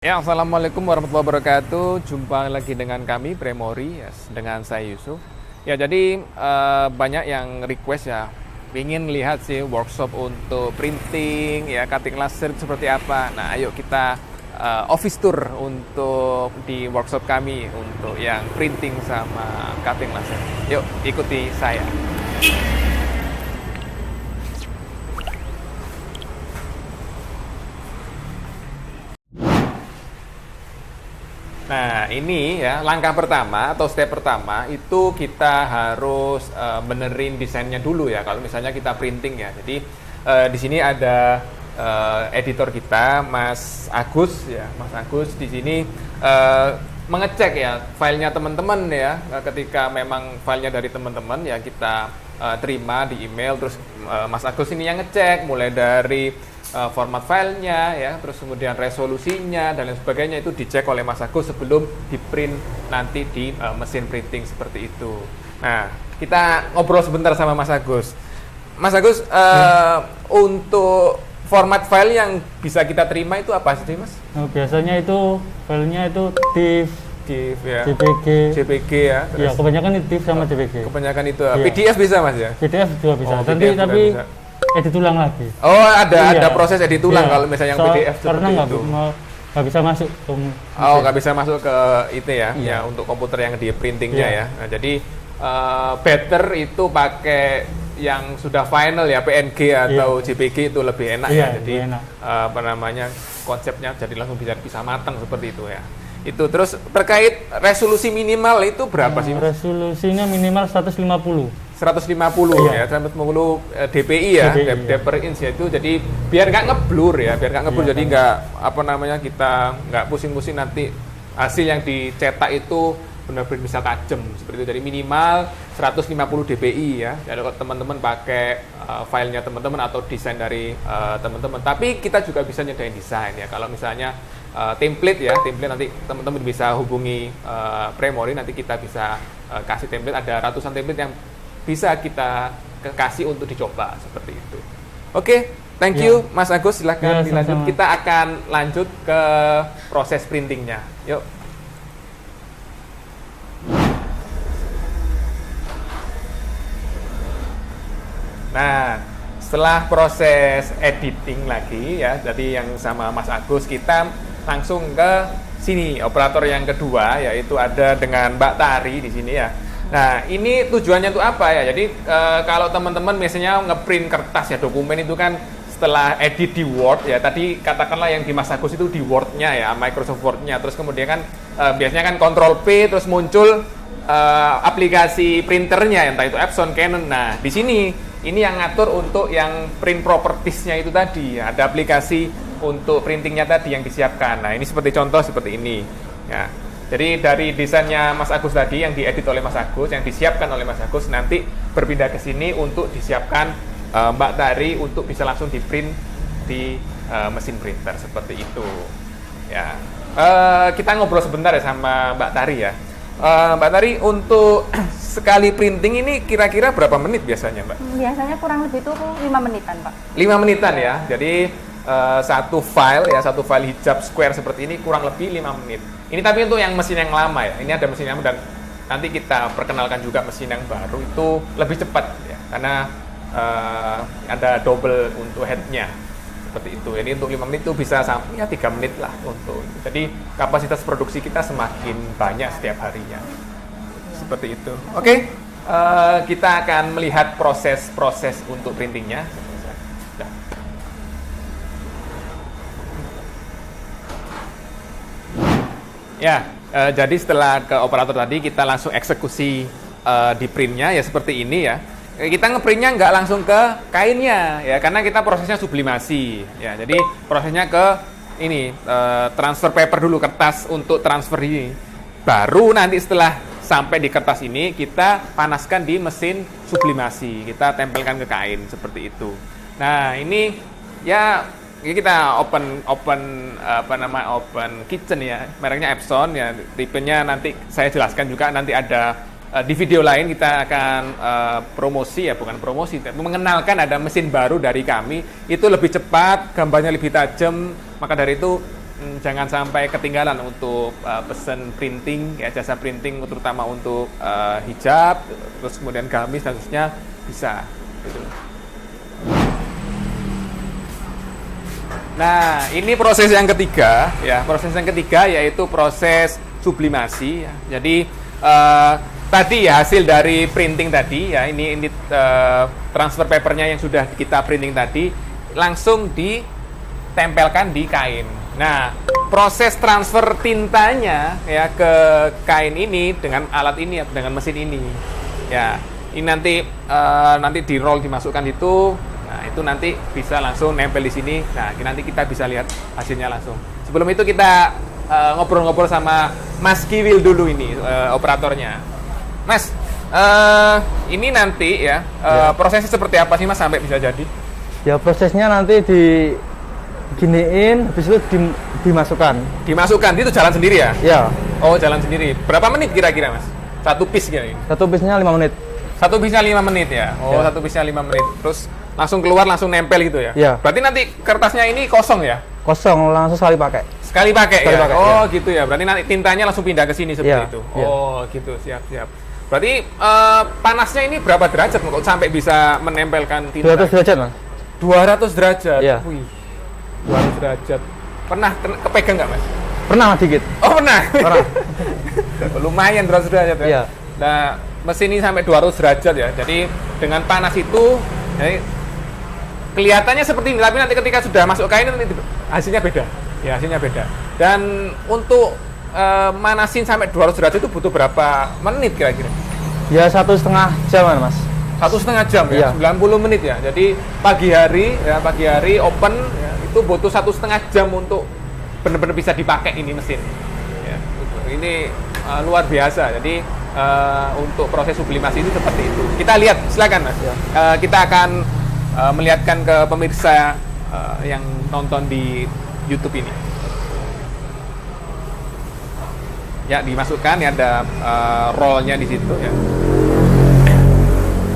Ya, assalamualaikum warahmatullahi wabarakatuh. Jumpa lagi dengan kami Premori, yes, dengan saya Yusuf. Ya, jadi banyak yang request ya, ingin lihat sih workshop untuk printing, ya cutting laser seperti apa. Nah, ayo kita office tour untuk di workshop kami untuk yang printing sama cutting laser. Yuk, ikuti saya. Nah, ini ya langkah pertama atau step pertama itu kita harus benerin desainnya dulu ya. Kalau misalnya kita printing ya. Jadi di sini ada editor kita, Mas Agus ya. Mas Agus di sini mengecek ya filenya teman-teman ya. Ketika memang filenya dari teman-teman ya kita terima di email. Terus Mas Agus ini yang ngecek mulai dari format filenya ya, terus kemudian resolusinya dan lain sebagainya itu dicek oleh Mas Agus sebelum di print nanti di mesin printing seperti itu. Nah, kita ngobrol sebentar sama Mas Agus. Mas Agus, untuk format file yang bisa kita terima itu apa sih, Mas? Nah, biasanya itu filenya itu TIFF ya, JPG ya. Terus, ya, kebanyakan itu TIFF sama JPG. Kebanyakan itu Iya. PDF bisa, Mas ya? PDF juga bisa. Oh, tapi PDF juga tapi bisa. edit ulang lagi. Oh, ada Iya. proses edit ulang Iya. kalau misalnya yang PDF karena seperti itu. nggak bisa masuk ke Oh, nggak bisa masuk ke itu ya, Iya. ya untuk komputer yang di printingnya Iya. ya. Nah, jadi better itu pakai yang sudah final ya, PNG atau JPG itu lebih enak Iya, ya. Jadi lebih enak. apa namanya konsepnya jadi langsung bisa matang seperti itu ya. Itu terus terkait resolusi minimal itu berapa sih, Mas? Resolusinya minimal 150. 150 Iya. ya, 150 dpi ya, dpi, depth per inch ya itu, jadi biar nggak ngeblur ya, biar nggak ngeblur, Iya, jadi nggak apa namanya kita nggak pusing-pusing nanti hasil yang dicetak itu benar-benar bisa tajam seperti itu. Jadi minimal 150 dpi ya. Jadi kalau teman-teman pakai filenya teman-teman atau desain dari teman-teman, tapi kita juga bisa nyediain desain ya. Kalau misalnya template ya, template nanti teman-teman bisa hubungi Premori, nanti kita bisa kasih template, ada ratusan template yang bisa kita kasih untuk dicoba seperti itu. Oke, thank you Mas Agus, silahkan Ya, dilanjut. sama-sama. Kita akan lanjut ke proses printingnya. Yuk. Nah, setelah proses editing lagi ya, jadi yang sama Mas Agus, kita langsung ke sini operator yang kedua, yaitu ada dengan Mbak Tari di sini ya. Nah, ini tujuannya untuk apa ya? Jadi kalau teman-teman biasanya ngeprint kertas ya, dokumen itu kan setelah edit di Word ya, tadi katakanlah yang di Mas Agus itu di Word-nya ya, Microsoft Word-nya, terus kemudian kan biasanya kan Ctrl P terus muncul aplikasi printernya, entah itu Epson, Canon. Nah, di sini ini yang ngatur untuk yang print properties-nya itu tadi, ada aplikasi untuk printingnya tadi yang disiapkan. Nah, ini seperti contoh seperti ini ya. Jadi dari desainnya Mas Agus tadi yang diedit oleh Mas Agus, yang disiapkan oleh Mas Agus, nanti berpindah ke sini untuk disiapkan Mbak Tari untuk bisa langsung di print di mesin printer seperti itu ya. Kita ngobrol sebentar ya sama Mbak Tari ya. Mbak Tari, untuk sekali printing ini kira-kira berapa menit biasanya, Mbak? Biasanya kurang lebih itu 5 menitan, Pak. 5 menitan ya. Jadi satu file hijab square seperti ini kurang lebih 5 menit. Ini tapi untuk yang mesin yang lama ya. Ini ada mesin yang lama dan nanti kita perkenalkan juga mesin yang baru itu lebih cepat ya. Karena ada double untuk headnya seperti itu. Jadi untuk 5 menit itu bisa sampai ya 3 menit lah untuk. Jadi kapasitas produksi kita semakin banyak setiap harinya. Seperti itu. Oke, kita akan melihat proses-proses untuk printingnya. Ya, jadi setelah ke operator tadi kita langsung eksekusi di printnya ya seperti ini ya. Kita ngeprintnya nggak langsung ke kainnya ya, karena kita prosesnya sublimasi ya. Jadi prosesnya ke ini transfer paper dulu, kertas untuk transfer ini. Baru nanti setelah sampai di kertas ini kita panaskan di mesin sublimasi, kita tempelkan ke kain seperti itu. Nah, ini ya kita open kitchen ya, mereknya Epson ya, tipenya nanti saya jelaskan juga, nanti ada di video lain kita akan promosi ya, bukan promosi, tapi mengenalkan ada mesin baru dari kami, itu lebih cepat, gambarnya lebih tajam, maka dari itu jangan sampai ketinggalan untuk pesen printing ya, jasa printing terutama untuk hijab, terus kemudian gamis dan seterusnya bisa gitu. Nah, ini proses yang ketiga ya. Proses yang ketiga yaitu proses sublimasi ya. Jadi tadi ya hasil dari printing tadi ya, ini transfer papernya yang sudah kita printing tadi langsung ditempelkan di kain. Nah, proses transfer tintanya ya ke kain ini dengan alat ini, dengan mesin ini. Ya, ini nanti di roll dimasukkan itu. Nah, itu nanti bisa langsung nempel di sini. Nah, nanti kita bisa lihat hasilnya langsung. Sebelum itu kita ngobrol-ngobrol sama Mas Kiwil dulu ini, operatornya. Mas, ini nanti ya, prosesnya seperti apa sih Mas sampai bisa jadi? Ya prosesnya nanti diginiin, habis itu dimasukkan. Dimasukkan, itu jalan sendiri ya? Ya, Oh, jalan sendiri. Berapa menit kira-kira Mas? Satu piece kira-kira? satu piece-nya 5 menit. Satu piece-nya 5 menit ya? Oh, Ya. satu piece-nya 5 menit. Terus langsung keluar, langsung nempel gitu ya? Ya. Berarti nanti kertasnya ini kosong ya? Kosong, langsung sekali pakai. Sekali pakai Sekali ya? pakai, Oh, ya. gitu ya. Berarti nanti tintanya langsung pindah ke sini seperti Ya, itu? ya. Oh, gitu. Siap. Berarti panasnya ini berapa derajat kok sampai bisa menempelkan tinta? 200 derajat, Mas. 200 derajat? Ya. Wih, 200 derajat. Pernah kepegang nggak Mas? Pernah dikit. Oh, pernah? Pernah. Lumayan 200 derajat ya? Iya. Nah, mesin ini sampai 200 derajat ya. Jadi dengan panas itu, jadi kelihatannya seperti ini, tapi nanti ketika sudah masuk kain nanti hasilnya beda. Ya, hasilnya beda. Dan untuk manasin sampai 200 derajat itu butuh berapa menit kira-kira? Ya 1,5 jam, Mas. 1,5 jam ya, Iya. 90 menit ya. Jadi pagi hari open ya, itu butuh 1,5 jam untuk benar-benar bisa dipakai ini mesin. Ya, ini luar biasa. Jadi untuk proses sublimasi itu seperti itu. Kita lihat, silakan Mas. Ya. Kita akan melihatkan ke pemirsa yang nonton di YouTube ini. Ya, dimasukkan ya, ada rollnya di situ ya.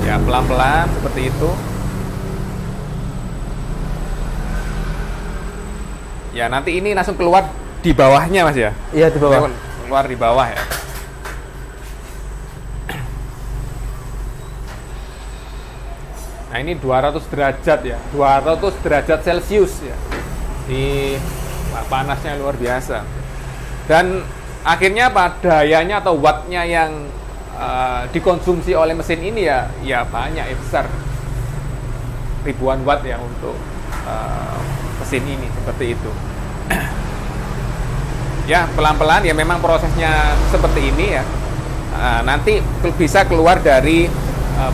Ya, pelan-pelan seperti itu. Ya, nanti ini langsung keluar di bawahnya Mas ya. Iya, di bawah. Keluar di bawah ya. Nah, ini 200 derajat ya. 200 derajat Celcius ya. Panasnya luar biasa. Dan akhirnya apa? Dayanya atau wattnya yang dikonsumsi oleh mesin ini ya banyak, ya besar. Ribuan watt ya untuk mesin ini, seperti itu. Ya, pelan-pelan ya, memang prosesnya seperti ini ya. Nanti bisa keluar dari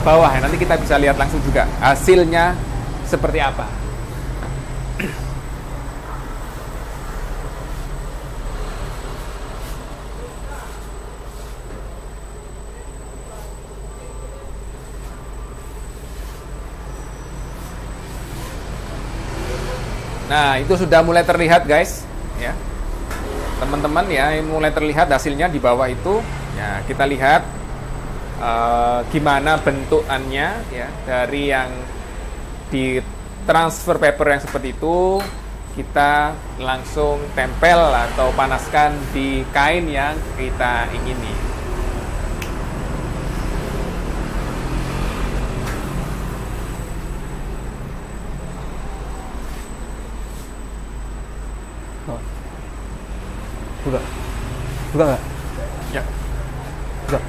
bawah ya. Nanti kita bisa lihat langsung juga hasilnya seperti apa. Nah, itu sudah mulai terlihat guys ya. Teman-teman ya, mulai terlihat hasilnya di bawah itu. Ya, kita lihat gimana bentukannya ya, dari yang di transfer paper yang seperti itu kita langsung tempel atau panaskan di kain yang kita ingini. Buka nggak? Ya. Buka.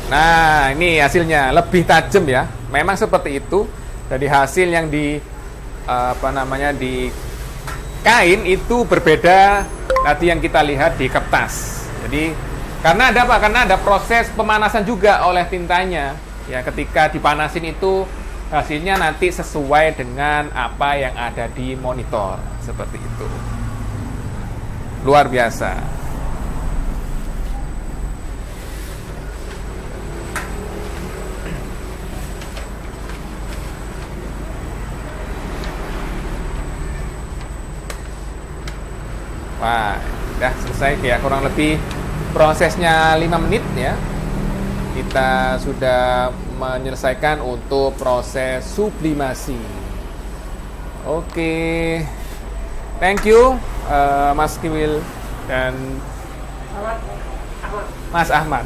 Nah, ini hasilnya lebih tajam ya. Memang seperti itu. Jadi hasil yang di di kain itu berbeda tadi yang kita lihat di kertas. Jadi karena ada apa? Karena ada proses pemanasan juga oleh tintanya. Ya, ketika dipanasin itu hasilnya nanti sesuai dengan apa yang ada di monitor, seperti itu. Luar biasa. Wah, udah selesai ya, kurang lebih prosesnya 5 menit ya. Kita sudah menyelesaikan untuk proses sublimasi. Oke. Thank you Mas Kiwil dan Mas Ahmad.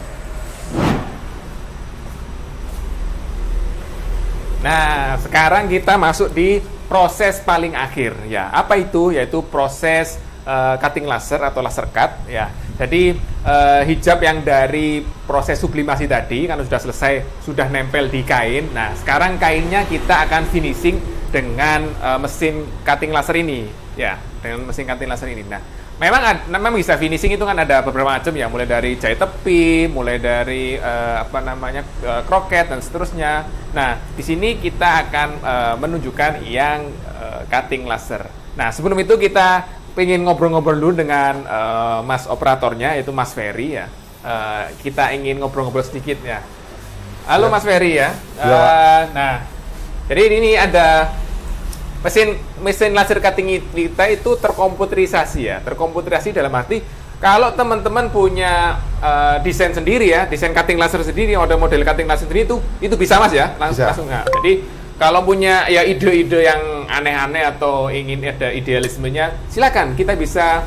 Nah, sekarang kita masuk di proses paling akhir ya. Apa itu? Yaitu proses cutting laser atau laser cut ya. Jadi hijab yang dari proses sublimasi tadi kan sudah selesai, sudah nempel di kain. Nah, sekarang kainnya kita akan finishing dengan mesin cutting laser ini ya, dengan mesin cutting laser ini. Nah, memang bisa finishing itu kan ada beberapa macam ya, mulai dari jahit tepi, mulai dari kroket dan seterusnya. Nah, di sini kita akan menunjukkan yang cutting laser. Nah, sebelum itu kita ingin ngobrol-ngobrol dulu dengan Mas operatornya, yaitu Mas Ferry ya. Kita ingin ngobrol-ngobrol sedikit ya. Halo Mas Ferry ya. Nah, jadi ini ada mesin laser cutting kita itu terkomputerisasi ya. Terkomputerisasi dalam arti kalau teman-teman punya desain sendiri ya, desain cutting laser sendiri, model cutting laser sendiri itu bisa Mas ya, langsung. Nah, jadi kalau punya ya ide-ide yang aneh-aneh atau ingin ada idealismenya, silakan kita bisa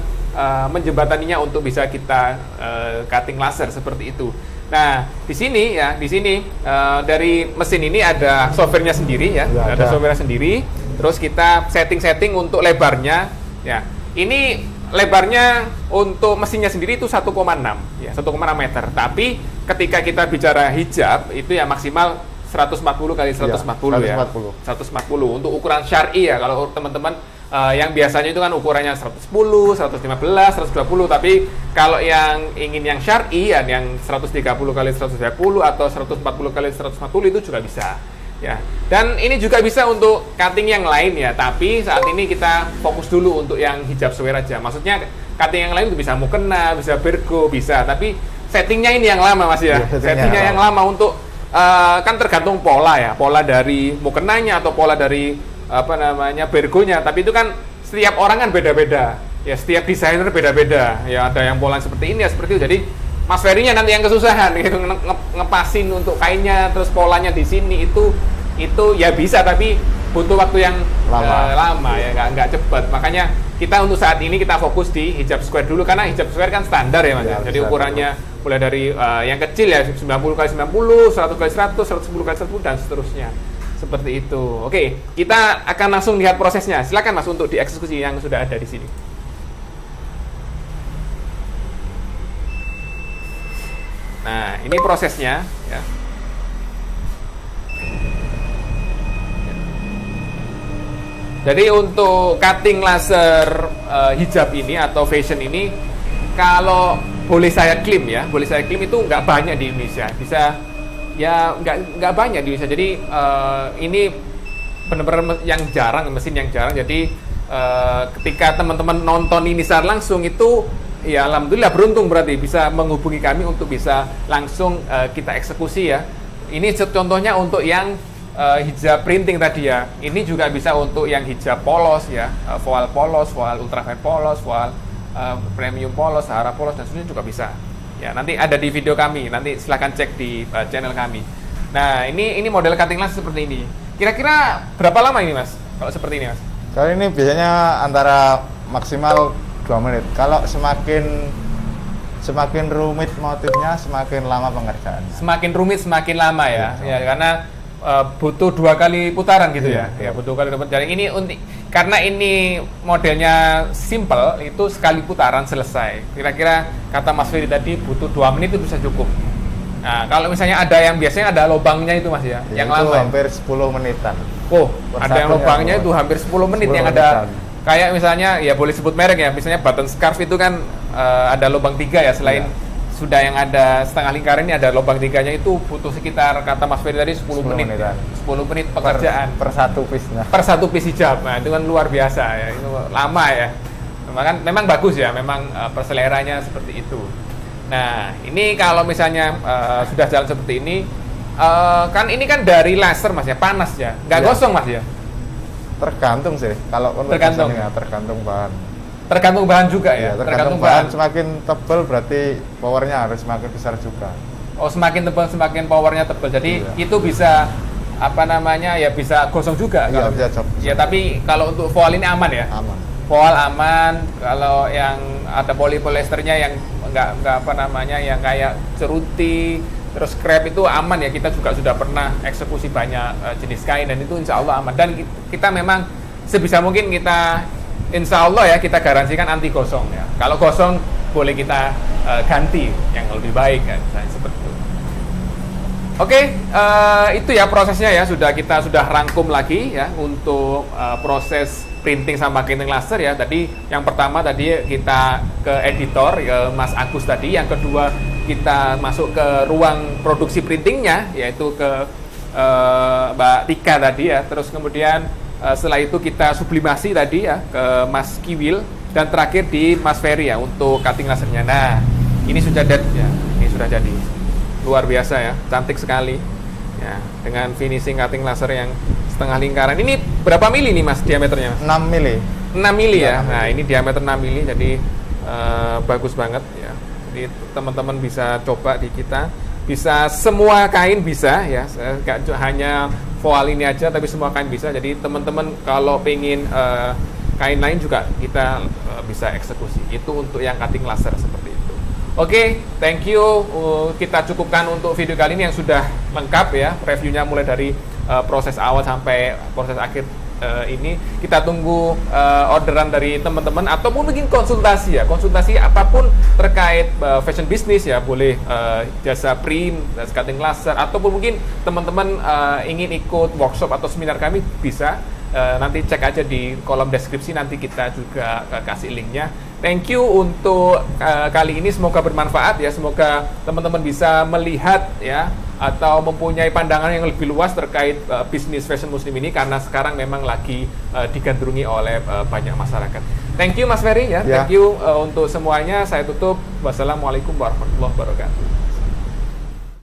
menjembataninya untuk bisa kita cutting laser seperti itu. Nah, di sini dari mesin ini ada softwarenya sendiri ya, ada softwarenya sendiri. Terus kita setting untuk lebarnya ya. Ini lebarnya untuk mesinnya sendiri itu 1,6 ya, 1,6 meter. Tapi ketika kita bicara hijab itu ya maksimal 140 kali 140 ya. 140 untuk ukuran syar'i ya. Kalau teman-teman yang biasanya itu kan ukurannya 110, 115, 120, tapi kalau yang ingin yang syar'i ya yang 130 kali 130 atau 140 kali 140 itu juga bisa. Ya, dan ini juga bisa untuk cutting yang lain ya, tapi saat ini kita fokus dulu untuk yang hijab square aja. Maksudnya cutting yang lain itu bisa mukena, bisa bergo, bisa, tapi settingnya ini yang lama Mas ya. Settingnya yang lama untuk kan tergantung pola dari mukenanya atau pola dari bergonya, tapi itu kan setiap orang kan beda-beda. Ya, setiap desainer beda-beda. Ya, ada yang pola seperti ini ya, seperti itu. Jadi Mas Ferry-nya nanti yang kesusahan gitu ngepasin untuk kainnya, terus polanya di sini itu ya bisa, tapi butuh waktu yang lama ya, nggak cepat. Makanya kita untuk saat ini kita fokus di hijab square dulu, karena hijab square kan standar ya Mas. Jadi ukurannya mulai dari yang kecil ya 90 kali 90, 100 kali 100, 110 kali 110 dan seterusnya. Seperti itu. Oke, kita akan langsung lihat prosesnya. Silakan Mas untuk dieksekusi yang sudah ada di sini. Nah, ini prosesnya ya. Jadi untuk cutting laser hijab ini atau fashion ini, kalau boleh saya klaim itu nggak banyak di Indonesia. Bisa ya nggak banyak di Indonesia. Jadi ini benar-benar yang jarang, mesin yang jarang. Jadi ketika teman-teman nonton ini secara langsung itu ya alhamdulillah beruntung, berarti bisa menghubungi kami untuk bisa langsung kita eksekusi ya. Ini contohnya untuk yang hijab printing tadi ya. Ini juga bisa untuk yang hijab polos ya, voile ultraviolet polos, voile premium polos, Sahara polos dan sebagainya juga bisa. Ya, nanti ada di video kami, nanti silahkan cek di channel kami. Nah, ini model cutting laser seperti ini. Kira-kira berapa lama ini Mas? Kalau seperti ini Mas? Kalau ini biasanya antara maksimal 2 menit. Kalau semakin rumit motifnya, semakin lama pengerjaannya. Semakin rumit semakin lama ya. Ya, karena butuh 2 kali putaran gitu ya. Ya, butuh 2 kali putaran. Ini karena ini modelnya simple, itu sekali putaran selesai. Kira-kira kata Mas Ferry tadi butuh 2 menit itu bisa cukup. Nah, kalau misalnya ada yang biasanya ada lubangnya itu Mas ya, yang itu lama hampir 10 menitan. Oh, ada yang lubangnya itu hampir 10 menit yang ada. Kayak misalnya ya boleh sebut merek ya, misalnya button scarf itu kan ada lubang 3 ya, selain sudah yang ada setengah lingkaran ini ada lubang 3-nya, itu butuh sekitar kata Mas Ferry tadi 10 menit. 10 menit pekerjaan per satu piece-nya. Per satu piece hijab. Nah, itu kan luar biasa ya. Itu lama ya. Memang bagus ya, memang perseleranya seperti itu. Nah, ini kalau misalnya sudah jalan seperti ini, kan ini kan dari laser Mas ya, panas ya. Nggak gosong Mas ya? Tergantung sih. Kalau tergantung bahan. Tergantung bahan juga ya. Tergantung bahan. Semakin tebal berarti powernya harus semakin besar juga. Oh, semakin tebal semakin powernya tebal. Jadi itu bisa apa namanya ya bisa gosong juga. Iya, kalau- bisa job. Ya tapi kalau untuk voal ini aman ya. Aman. Voal aman. Kalau yang ada poliesternya yang nggak apa namanya yang kayak ceruti terus krep itu aman ya. Kita juga sudah pernah eksekusi banyak jenis kain dan itu insya Allah aman. Dan kita memang sebisa mungkin kita insya Allah ya kita garansikan anti gosong ya. Kalau gosong boleh kita ganti yang lebih baik kan, seperti itu. Oke, itu ya prosesnya ya kita sudah rangkum lagi ya untuk proses printing sama printing laser ya. Tadi yang pertama tadi kita ke editor ya Mas Agus tadi, yang kedua kita masuk ke ruang produksi printingnya yaitu ke Mbak Tika tadi ya. Terus kemudian setelah itu kita sublimasi tadi ya ke Mas Kiwil dan terakhir di Mas Ferry ya untuk cutting lasernya. Nah, ini sudah ya, ini sudah jadi. Luar biasa ya, cantik sekali ya dengan finishing cutting laser yang setengah lingkaran. Ini berapa mili nih Mas diameternya Mas? 6 mili. 6 mili ya. 6 mili. Nah, ini diameter 6 mili jadi bagus banget ya. Jadi teman-teman bisa coba di kita. Bisa semua kain bisa ya. Nggak hanya voal ini aja tapi semua kain bisa. Jadi teman-teman kalau pengen kain lain juga kita bisa eksekusi. Itu untuk yang cutting laser seperti itu. Oke, thank you. Kita cukupkan untuk video kali ini yang sudah lengkap ya. Reviewnya mulai dari proses awal sampai proses akhir ini. Kita tunggu orderan dari teman-teman ataupun mungkin konsultasi ya. Konsultasi apapun terkait fashion business ya. Boleh jasa print, jasa cutting laser, ataupun mungkin teman-teman ingin ikut workshop atau seminar kami bisa. Nanti cek aja di kolom deskripsi, nanti kita juga kasih linknya. Thank you untuk kali ini, semoga bermanfaat ya, semoga teman-teman bisa melihat ya atau mempunyai pandangan yang lebih luas terkait bisnis fashion muslim ini karena sekarang memang lagi digandrungi oleh banyak masyarakat. Thank you Mas Ferry ya, thank you untuk semuanya. Saya tutup. Wassalamualaikum warahmatullahi wabarakatuh.